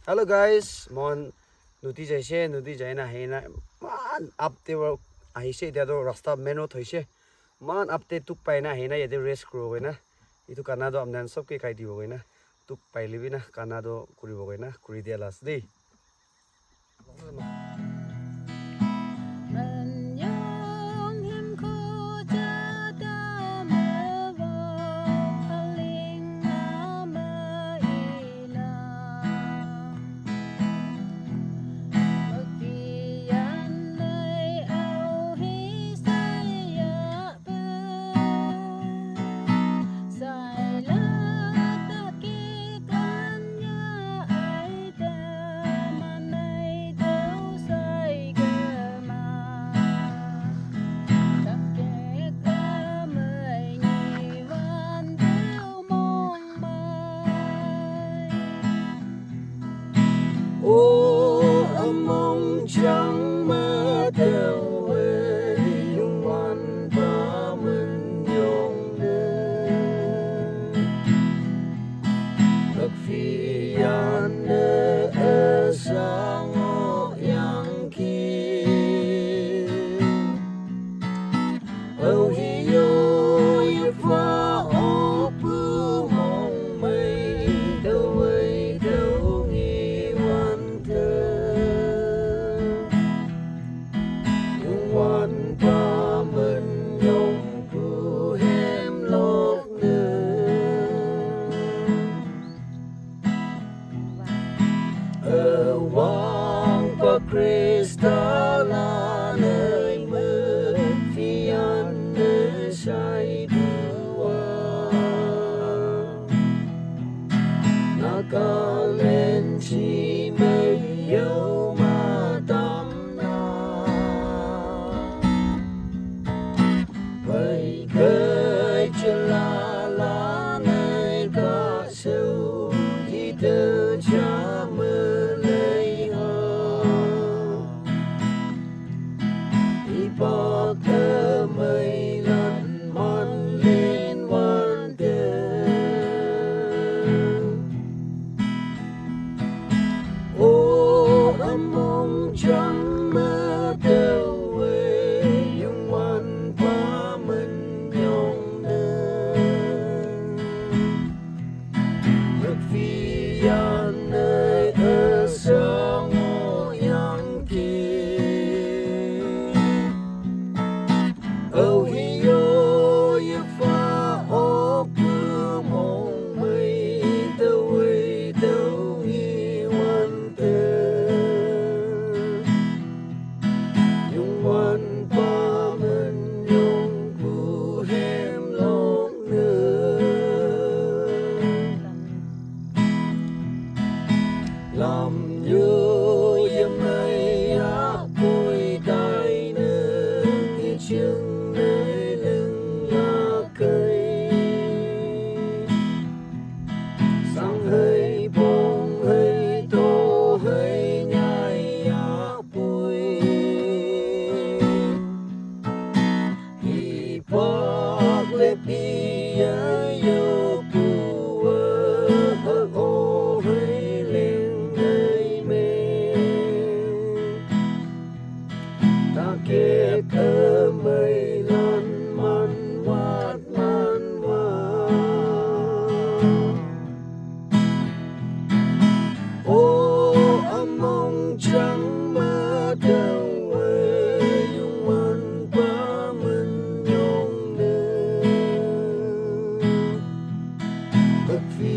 Hello guys, mon nuti jaise nuti jaina hena man upte wo ahise dia do rasta meno thoise man upte tuk paina hena yede race kro goina itu kanado amdan sob ke kai dibo goina tuk pailibi na kanado kuribo goina kuri dia las dei ô âm mong trắng mơ theo về yungวันta mình nhung nơi bậc phi an nơi sang ngõ yang kia âu hi yo yêu pha ô bướm mong mây đâu ấy đâu nghiวันเธอyungวันพามันยงผู้แหมโลกเนื้อvang pa Krista la nơi mơ phi an nơi sai đua na ca lên chi mây yêu ma tam na vậy khơi chưa la nơi ca sâu đi từ cha mơ lấy ho đi bạc thơ mây lăn man lênวันเดิมô âm mong trắng mơ theo về yungวันพามันยงเนินbậc phi an nơi ở sang ngõ yang kia âu hi yo yêu pha ô bướm mong mây đâu ấy đâu nghiวันเธอyungวันพามันยงผู้แหมโลกเนื้อlàm như em này á vui tai nơi khi chân nơi lưng lá cây sang hơi bông hơi tô hơi nhai á vui hi bác lệ bi yo cu ô hơi lên nơi mê ta kết thơ mây lan man vát man ô âm mong trắng mơ theo về yungวันพามันยงเนินbậc phi